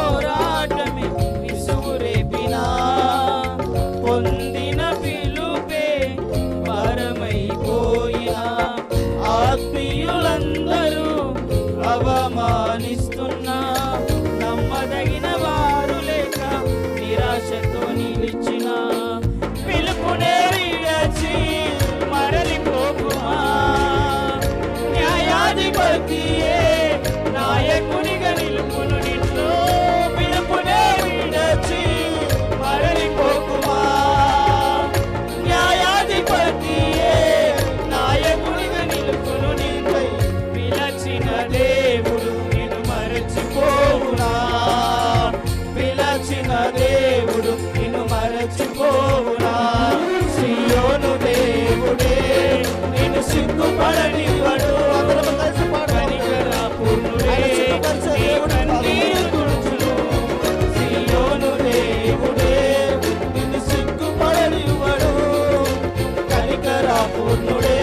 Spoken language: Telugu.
పోరాటమే విసుగు రేపినా పొందిన పిలుపే భారమైపోయినా ఆత్మీయులందరూ అవమానిస్తున్నా నమ్మదగిన వారు లేక నిరాశతో నిలిచిన పిలుపునే విడచి మరలిపోకుమా న్యాయాధిపతియే నాయకునిగా నిలుపును నిన్ను పిలుపునే విడచి మరలిపోకుమా న్యాయాధిపతియే నాయకునిగా నిలుపును నిన్ను పిలచిన దేవుడు నిన్ను మరచిపోవునా పిలచిన దేవుడు నిన్ను మరచిపోవునా సియోను దేవుడే నిన్ను సిగ్గుపడనివ్వడు కనికరపూర్ణుడే నీ కన్నీరు తుడుచును సియోను దేవుడే నిన్ను సిగ్గుపడనివ్వడు కనికరపూర్ణుడే